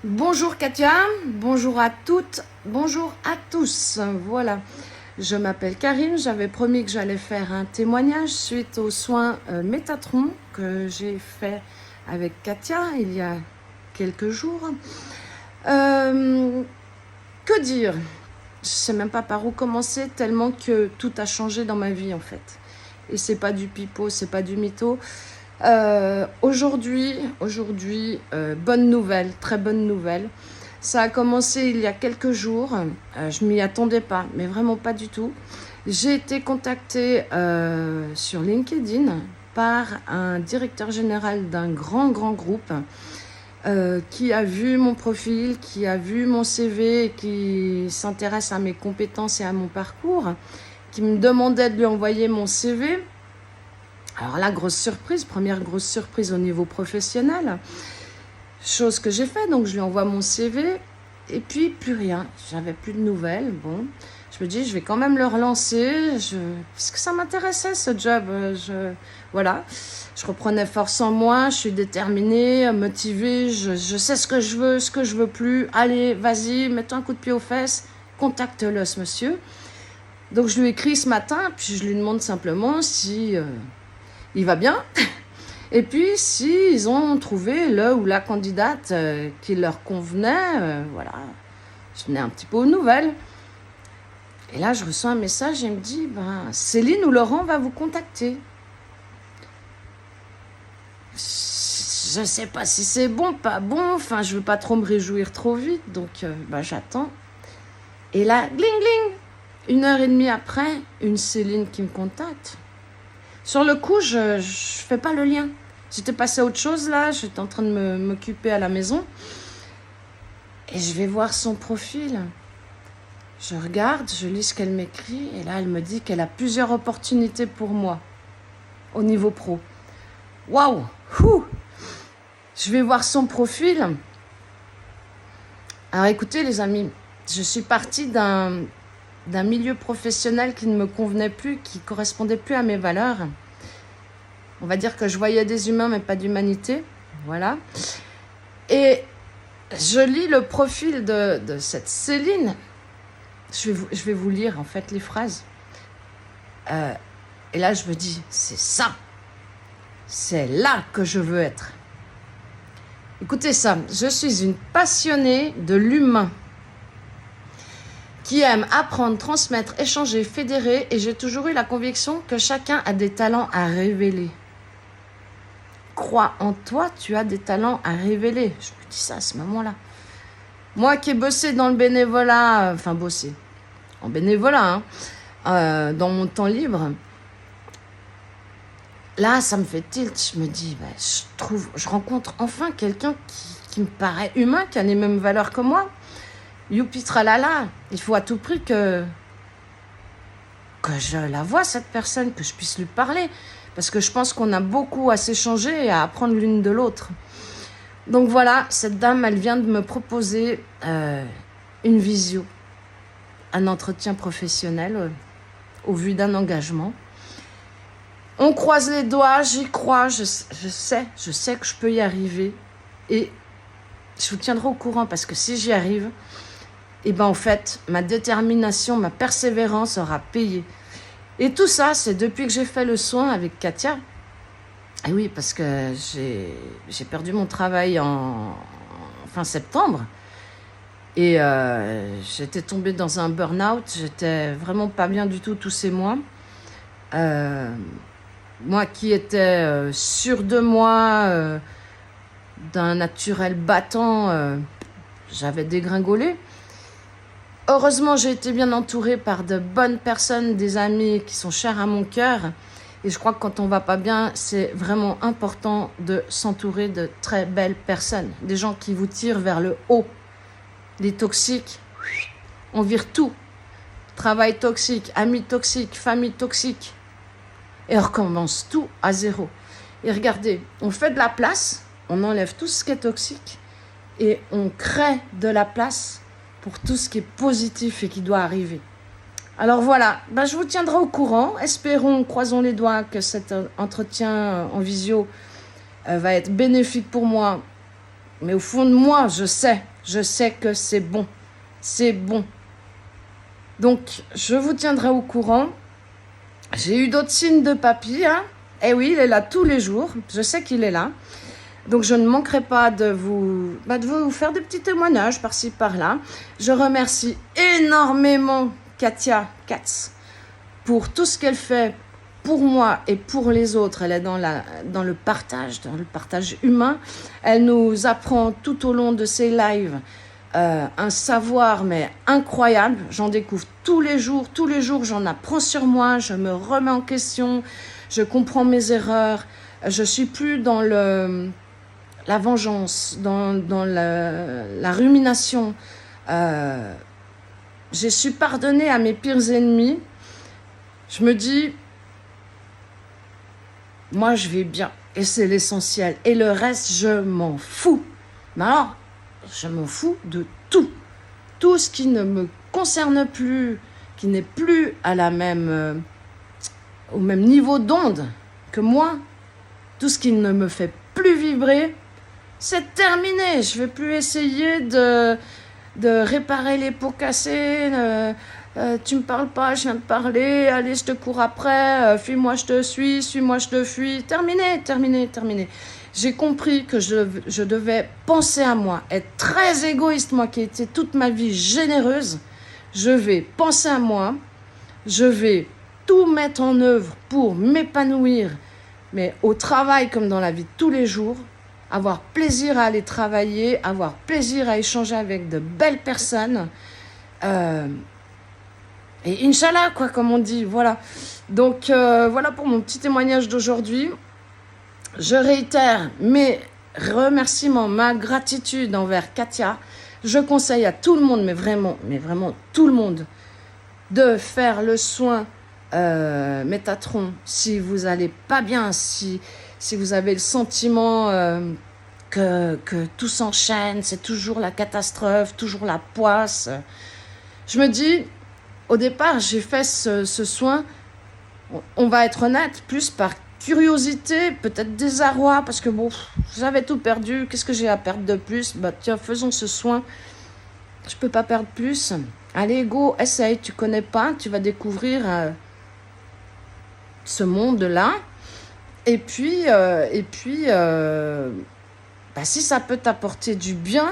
Bonjour Katia, bonjour à toutes, bonjour à tous. Voilà, je m'appelle Karine, j'avais promis que j'allais faire un témoignage suite aux soins Métatron que j'ai fait avec Katia il y a quelques jours. Que dire? Je sais même pas par où commencer tellement que tout a changé dans ma vie en fait. Et c'est pas du pipeau, c'est pas du mytho. Aujourd'hui, bonne nouvelle, très bonne nouvelle. Ça a commencé il y a quelques jours. Je m'y attendais pas, mais vraiment pas du tout. J'ai été contactée sur LinkedIn par un directeur général d'un grand groupe qui a vu mon profil, qui a vu mon CV, qui s'intéresse à mes compétences et à mon parcours, qui me demandait de lui envoyer mon CV. Alors là, première grosse surprise au niveau professionnel, chose que j'ai fait, donc je lui envoie mon CV, et puis plus rien, j'avais plus de nouvelles. Bon, je me dis, je vais quand même le relancer, parce que ça m'intéressait ce job, voilà, je reprenais force en moi, je suis déterminée, motivée, je sais ce que je veux plus, allez, vas-y, mets-toi un coup de pied aux fesses, contacte-le ce monsieur. Donc je lui écris ce matin, puis je lui demande simplement si... il va bien. Et puis, s'ils ont trouvé le ou la candidate qui leur convenait, voilà, je venais un petit peu aux nouvelles. Et là, je reçois un message et il me dit, Céline ou Laurent va vous contacter. Je ne sais pas si c'est bon, pas bon, enfin, je ne veux pas trop me réjouir trop vite, donc j'attends. Et là, gling gling, 1h30 après, une Céline qui me contacte. Sur le coup, je fais pas le lien. J'étais passée à autre chose là, j'étais en train de m'occuper à la maison. Et je vais voir son profil. Je regarde, je lis ce qu'elle m'écrit. Et là, elle me dit qu'elle a plusieurs opportunités pour moi, au niveau pro. Waouh! Je vais voir son profil. Alors écoutez les amis, je suis partie d'un milieu professionnel qui ne me convenait plus, qui ne correspondait plus à mes valeurs. On va dire que je voyais des humains, mais pas d'humanité. Voilà. Et je lis le profil de cette Céline. Je vais vous lire, en fait, les phrases. Et là, je me dis, c'est ça. C'est là que je veux être. Écoutez ça. Je suis une passionnée de l'humain, qui aime apprendre, transmettre, échanger, fédérer, et j'ai toujours eu la conviction que chacun a des talents à révéler. Crois en toi, tu as des talents à révéler. Je me dis ça à ce moment-là. Moi qui ai bossé dans le bénévolat, bossé en bénévolat, dans mon temps libre, là, ça me fait tilt. Je me dis, je rencontre enfin quelqu'un qui me paraît humain, qui a les mêmes valeurs que moi. Youpi tralala, il faut à tout prix que je la voie, cette personne, que je puisse lui parler. Parce que je pense qu'on a beaucoup à s'échanger et à apprendre l'une de l'autre. Donc voilà, cette dame, elle vient de me proposer une visio, un entretien professionnel au vu d'un engagement. On croise les doigts, j'y crois, je sais que je peux y arriver. Et je vous tiendrai au courant parce que si j'y arrive, en fait, ma détermination, ma persévérance aura payé. Et tout ça, c'est depuis que j'ai fait le soin avec Katia. Et oui, parce que j'ai perdu mon travail en fin septembre. Et j'étais tombée dans un burn-out. J'étais vraiment pas bien du tout tous ces mois. Moi qui étais sûre de moi, d'un naturel battant, j'avais dégringolé. Heureusement, j'ai été bien entourée par de bonnes personnes, des amis qui sont chers à mon cœur. Et je crois que quand on va pas bien, c'est vraiment important de s'entourer de très belles personnes. Des gens qui vous tirent vers le haut. Les toxiques, on vire tout. Travail toxique, amis toxiques, famille toxique. Et on recommence tout à zéro. Et regardez, on fait de la place, on enlève tout ce qui est toxique et on crée de la place pour tout ce qui est positif et qui doit arriver. Alors voilà, je vous tiendrai au courant. Espérons, croisons les doigts, que cet entretien en visio va être bénéfique pour moi. Mais au fond de moi, je sais Je sais que c'est bon. C'est bon. Donc, je vous tiendrai au courant. J'ai eu d'autres signes de papy. Hein. Eh oui, il est là tous les jours. Je sais qu'il est là. Donc, je ne manquerai pas de vous faire des petits témoignages par-ci, par-là. Je remercie énormément Katia Katz pour tout ce qu'elle fait pour moi et pour les autres. Elle est dans le partage humain. Elle nous apprend tout au long de ses lives un savoir mais incroyable. J'en découvre tous les jours j'en apprends sur moi, je me remets en question, je comprends mes erreurs, je suis plus dans la vengeance, dans la rumination. J'ai su pardonner à mes pires ennemis. Je me dis, moi je vais bien et c'est l'essentiel. Et le reste, je m'en fous. Mais alors, je m'en fous de tout. Tout ce qui ne me concerne plus, qui n'est plus à au même niveau d'onde que moi, tout ce qui ne me fait plus vibrer, c'est terminé. Je ne vais plus essayer de réparer les pots cassés. Tu me parles pas, je viens de parler. Allez, je te cours après. Fuis-moi, je te suis. Suis-moi, je te fuis. Terminé. J'ai compris que je devais penser à moi, être très égoïste, moi qui ai été toute ma vie généreuse. Je vais penser à moi, je vais tout mettre en œuvre pour m'épanouir, mais au travail comme dans la vie de tous les jours, avoir plaisir à aller travailler, avoir plaisir à échanger avec de belles personnes. Et Inch'Allah, quoi, comme on dit, voilà. Donc, voilà pour mon petit témoignage d'aujourd'hui. Je réitère mes remerciements, ma gratitude envers Katia. Je conseille à tout le monde, mais vraiment tout le monde, de faire le soin Métatron si vous n'allez pas bien, si vous avez le sentiment que tout s'enchaîne, c'est toujours la catastrophe, toujours la poisse. Je me dis, au départ, j'ai fait ce soin, on va être honnête, plus par curiosité, peut-être désarroi, parce que bon, j'avais tout perdu, qu'est-ce que j'ai à perdre de plus? Bah tiens, faisons ce soin, je peux pas perdre plus. Allez, go, essaye, tu connais pas, tu vas découvrir ce monde-là, et puis si ça peut t'apporter du bien,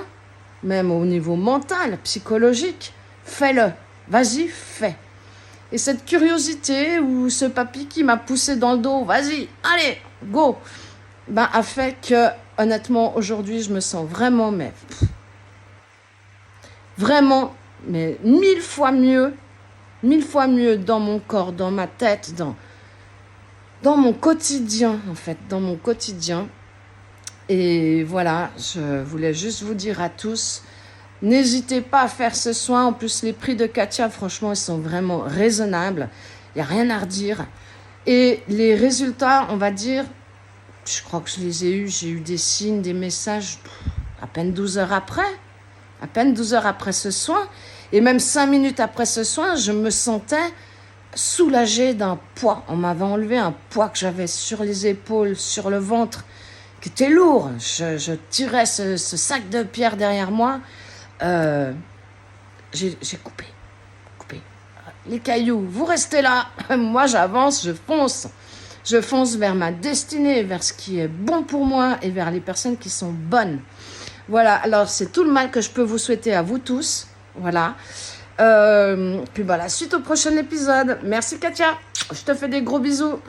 même au niveau mental, psychologique, fais-le, vas-y, fais. Et cette curiosité ou ce papy qui m'a poussé dans le dos, vas-y, allez, go, a fait que, honnêtement, aujourd'hui, je me sens vraiment, mais 1000 fois mieux dans mon corps, dans ma tête, dans mon quotidien, en fait, dans mon quotidien. Et voilà, je voulais juste vous dire à tous, n'hésitez pas à faire ce soin. En plus, les prix de Katia, franchement, ils sont vraiment raisonnables. Il n'y a rien à redire. Et les résultats, on va dire, je crois que je les ai eus. J'ai eu des signes, des messages à peine 12 heures après. À peine 12 heures après ce soin. Et même 5 minutes après ce soin, je me sentais soulagée d'un poids. On m'avait enlevé un poids que j'avais sur les épaules, sur le ventre, qui était lourd. Je tirais ce sac de pierre derrière moi. J'ai coupé les cailloux, vous restez là, moi j'avance, je fonce vers ma destinée, vers ce qui est bon pour moi et vers les personnes qui sont bonnes. Voilà, alors c'est tout le mal que je peux vous souhaiter à vous tous, voilà. Puis voilà, suite au prochain épisode. Merci Katia, je te fais des gros bisous.